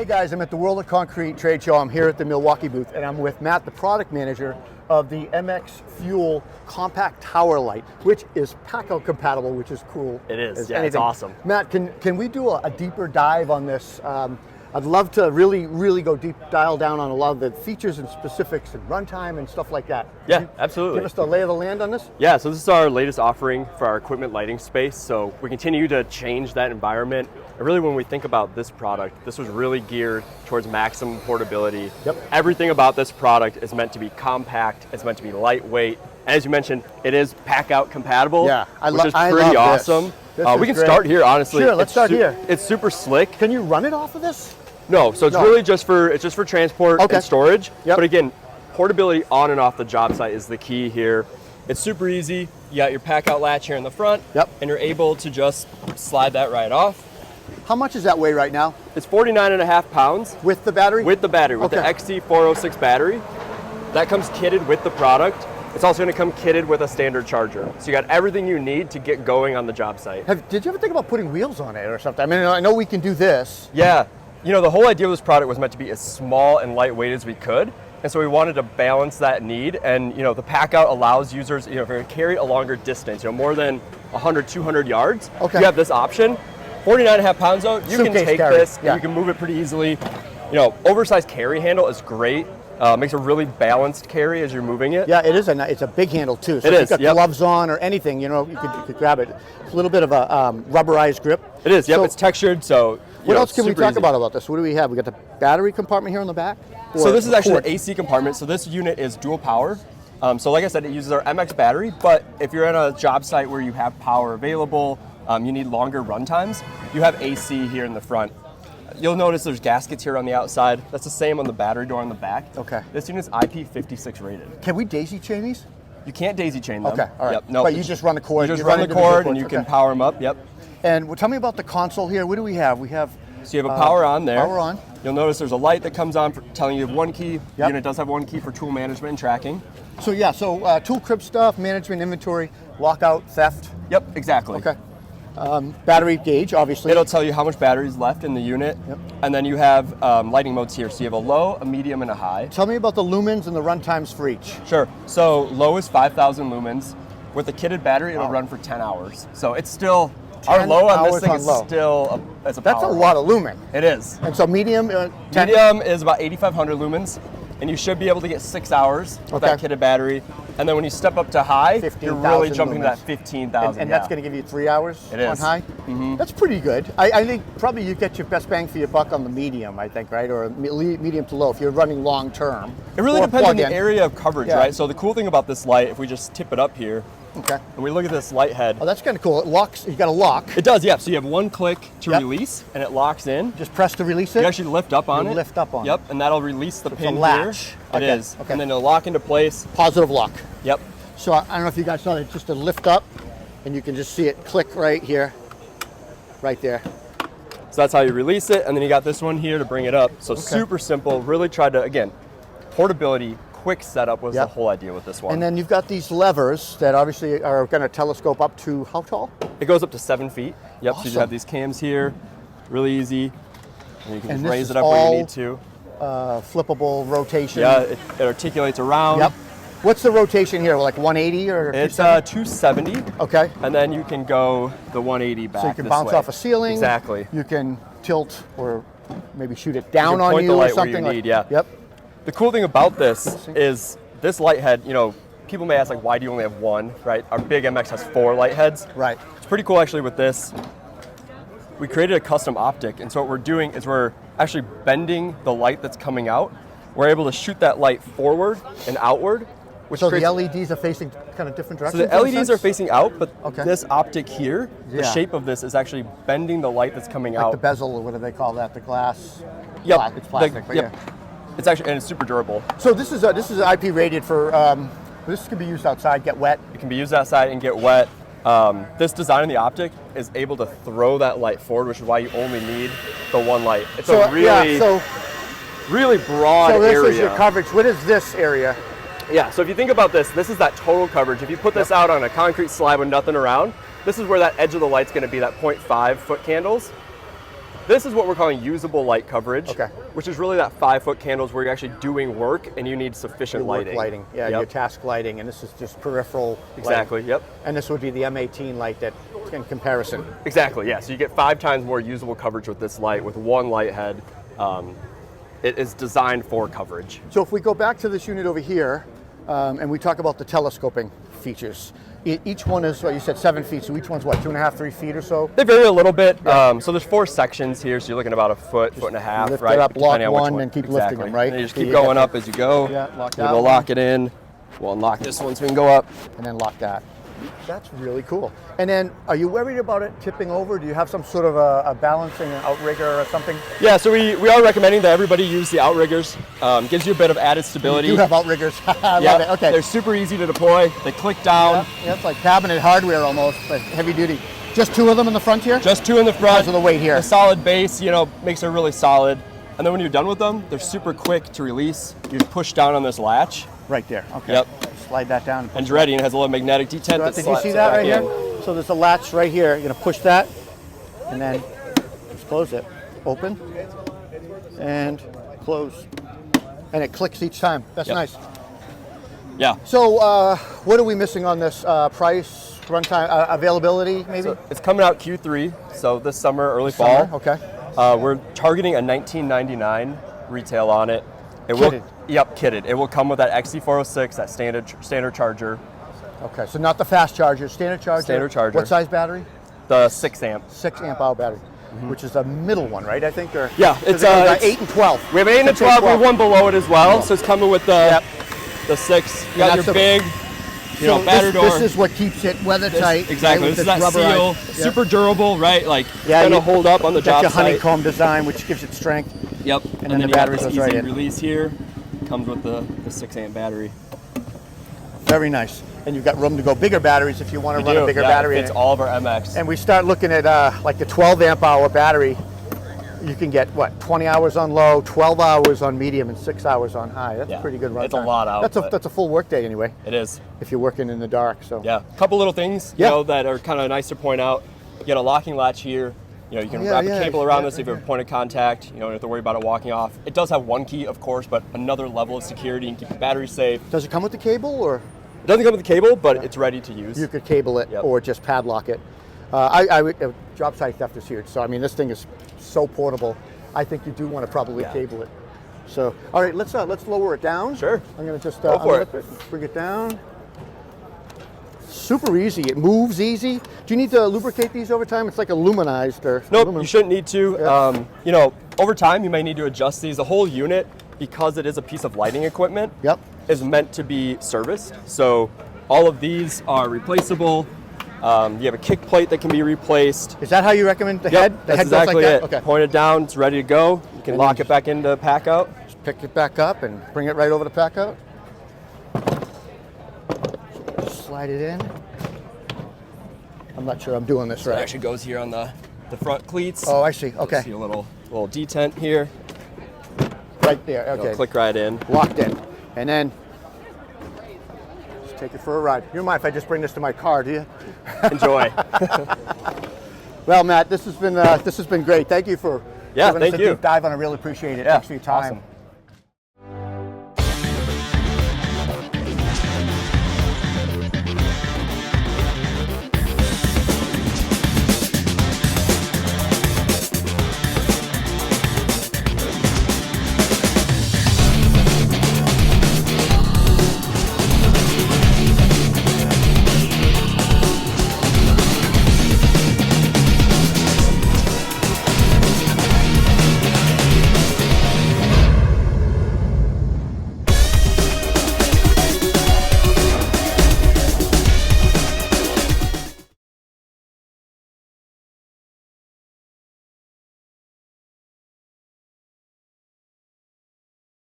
guys, I'm at the World of Concrete trade show. I'm here at the Milwaukee booth, and I'm with Matt, the product manager of the MX Fuel compact tower light, which is pack-out compatible, which is cool. It is, yeah, it's awesome. Matt, can we do a deeper dive on this? I'd love to really go deep, dial down on a lot of the features and specifics and runtime and stuff like that. Yeah, absolutely. Give us the lay of the land on this? Yeah, so this is our latest offering for our equipment lighting space. So we continue to change that environment. And really when we think about this product, this was really geared towards maximum portability. Yep. Everything about this product is meant to be compact, it's meant to be lightweight. And as you mentioned, it is pack-out compatible, which is pretty awesome. We can start here, honestly. Sure, let's start here. It's super slick. Can you run it off of this? No, so it's really just for transport and storage. Yep. But again, portability on and off the job site is the key here. It's super easy. You got your pack out latch here in the front, and you're able to just slide that right off. How much does that weigh right now? It's 49.5 pounds. With the battery? With the battery, with the XT406 battery. That comes kitted with the product. It's also going to come kitted with a standard charger. So you got everything you need to get going on the job site. Did you ever think about putting wheels on it or something? I mean, I know we can do this. Yeah. You know, the whole idea of this product was meant to be as small and lightweight as we could. And so we wanted to balance that need. And, you know, the pack out allows users, you know, if you're going to carry a longer distance, you know, more than 100, 200 yards, you have this option. 49.5 pounds though, you can take this and you can move it pretty easily. You know, oversized carry handle is great. Makes a really balanced carry as you're moving it. Yeah, it is. It's a big handle too. So if you've got gloves on or anything, you know, you could grab it. It's a little bit of a rubberized grip. It is. Yep, it's textured. So what else can we talk about this? What do we have? We got the battery compartment here on the back. So this is actually the AC compartment. So this unit is dual power. So like I said, it uses our MX battery. But if you're in a job site where you have power available, you need longer run times, you have AC here in the front. You'll notice there's gaskets here on the outside. That's the same on the battery door on the back. Okay. This unit's IP56 rated. Can we daisy chain these? You can't daisy chain them. Okay, all right. Yep, no, but you just run the cord. You just run the cord and you can power them up, And tell me about the console here. What do we have? We have... So you have a power on there. Power on. You'll notice there's a light that comes on for telling you have one key. The unit does have one key for tool management and tracking. So yeah, tool crib stuff, management, inventory, lockout, theft. Yep, exactly. Okay. Battery gauge, obviously. It'll tell you how much battery is left in the unit. Yep. And then you have lighting modes here. So you have a low, a medium, and a high. Tell me about the lumens and the run times for each. Sure. So low is 5,000 lumens. With a kitted battery, it'll run for 10 hours. So it's still, our low on this thing is still it's a power. That's a lot of lumen. It is. And so medium? Medium is about 8,500 lumens. And you should be able to get 6 hours with that kitted battery. And then when you step up to high, you're really jumping to that 15,000. And that's going to give you 3 hours on high? Mm-hmm. That's pretty good. I think probably you get your best bang for your buck on the medium, I think, right? Or medium to low if you're running long term. It really depends on the area of coverage, right? So the cool thing about this light, if we just tip it up here, and we look at this light head. Oh, that's kind of cool. It locks, you got a lock. It does, yeah. So you have one click to release, and it locks in. Just press to release it? You actually lift up on it. Lift up on it. Yep, and that'll release the pin latch. here. It is. Okay. And then it'll lock into place. Positive lock. Yep. So I don't know if you guys saw it, just a lift up, and you can just see it click right here, right there. So that's how you release it, and then you got this one here to bring it up. So super simple, really tried to, again, portability, quick setup was the whole idea with this one. And then you've got these levers that obviously are going to telescope up to how tall? It goes up to 7 feet. Yep, Awesome. So you have these cams here, really easy. And you can just raise it up all, where you need to. Flippable rotation. Yeah, it articulates around. Yep. What's the rotation here, like 180 or? It's 270. Okay. And then you can go the 180 back. So you can bounce off a ceiling. Exactly. You can tilt or maybe shoot it down on you or something. Where you need, yeah. Yep. The cool thing about this is this light head, you know, people may ask like, why do you only have one, right? Our big MX has 4 light heads. Right. It's pretty cool actually with this. We created a custom optic, and so what we're doing is we're actually bending the light that's coming out. We're able to shoot that light forward and outward. So the LEDs are facing kind of different directions? So the LEDs are facing out, but this optic here, the shape of this is actually bending the light that's coming out. Like the bezel, or what do they call that? The glass? Yep. It's plastic, but yeah. It's actually, and it's super durable. So this is IP rated for, this can be used outside, get wet? It can be used outside and get wet. This design in the optic is able to throw that light forward, which is why you only need the one light. It's a really broad area. So this is your coverage. What is this area? Yeah, so if you think about this, this is that total coverage. If you put this out on a concrete slab with nothing around, this is where that edge of the light's going to be, that 0.5 foot candles. This is what we're calling usable light coverage, Okay. which is really that 5-foot candles where you're actually doing work and you need sufficient Your work lighting. lighting. Yeah, Yep. your task lighting, and this is just peripheral Exactly, lighting. yep. And this would be the M18 light that, in comparison. Exactly, yeah. So you get 5 times more usable coverage with this light with one light head. It is designed for coverage. So if we go back to this unit over here, and we talk about the telescoping features, each one is, what you said, 7 feet, so each one's what, 2.5, 3 feet or so? They vary a little bit. So there's 4 sections here, so you're looking about a foot, foot and a half, lift it right? up, lock Depending on which one, and keep exactly. lifting them, right? And you just So keep you going got up as you go. Yeah, lock that We'll one. lock it in. We'll unlock this one so we can go up. And then lock that. That's really cool. And then, are you worried about it tipping over? Do you have some sort of a balancing, an outrigger or something? Yeah, so we are recommending that everybody use the outriggers. Gives you a bit of added stability. You do have outriggers. I Yeah, love it. Okay. they're super easy to deploy. They click down. Yeah, it's like cabinet hardware almost, but heavy duty. Just 2 of them in the front here? Just 2 in the front. Because of the weight here. The solid base, makes it really solid. And then when you're done with them, they're super quick to release. You just push down on this latch, Right there. Okay. Yep. Slide that down. and it's ready. And it has a little magnetic detent. Did you see that right here? So there's a latch right here. You're gonna push that, and then just close it. Open and close, and it clicks each time. That's Yep. nice. Yeah. So what are we missing on this? Price, runtime, availability, maybe? So it's coming out Q3, so this summer, early Summer, fall. okay. We're targeting a $19.99 retail on it. Kitted. Yep, kitted. It will come with that XC406, that standard charger, Okay, so not the fast charger, standard charger. Standard charger. What size battery? the 6 amp. 6 amp hour battery, which is the middle one, right? I think, or Yeah, it's it's 8 and 12. We have 8 and 6, 8, 12. We have one below it as well, so it's coming with the 6. You got that's your the- big, So battery door. This is what keeps it weather tight. Exactly. Right, This is that rubberized. seal, Yeah. super durable, right? Like Yeah, gonna you- hold up on the Got job your site. honeycomb design, which gives it strength. Yep. And then the you got battery this goes easy right in. release here. Comes with the 6 amp battery. Very nice. And you've got room to go bigger batteries if you want to run a bigger battery. It's in it. all of our MX. And we start looking at like the 12 amp hour battery. You can get what, 20 hours on low, 12 hours on medium, and 6 hours on high. That's Yeah, a pretty good runtime. it's a lot out, but- That's a full work day anyway, It is. if you're working in the dark. So Yeah. A couple little things, Yeah. that are kind of nice to point out. You get a locking latch here. You can yeah, wrap yeah, a cable around yeah, this if you have a point of contact. You don't have to worry about it walking off. It does have one key, of course, but another level of security and keep the battery safe. does it come with the cable, or It doesn't come with the cable, but it's ready to use. you could cable it Yep. or just padlock it? Job site theft is huge, so I mean this thing is so portable. I think you do want to probably Yeah. cable it. So, all right, let's lower it down. Sure. I'm gonna just Go for it. unlip bring it down. Super easy. It moves easy. Do you need to lubricate these over time? It's like aluminized or Nope, aluminum. you shouldn't need to. Yeah. Over time you may need to adjust these. The whole unit, because it is a piece of lighting equipment, Yep. is meant to be serviced. So all of these are replaceable. You have a kick plate that can be replaced. Is that how you recommend the Yep, head? The that's head exactly goes like it. that? Okay. Point it down, it's ready to go. You can And lock then it back into pack out. Just pick it back up and bring it right over to pack out. Just slide it in. I'm not sure I'm doing this It right. actually goes here on the front cleats. Oh, I see. Okay. See a little detent here. Right there. It'll Okay. click right in. Locked in. And then just take it for a ride. You don't mind if I just bring this to my car, do you? Enjoy. Well, Matt, this has been great. Thank you for Yeah, giving us thank a you. deep dive on it. I really appreciate it. Yeah, Thanks for your time. awesome.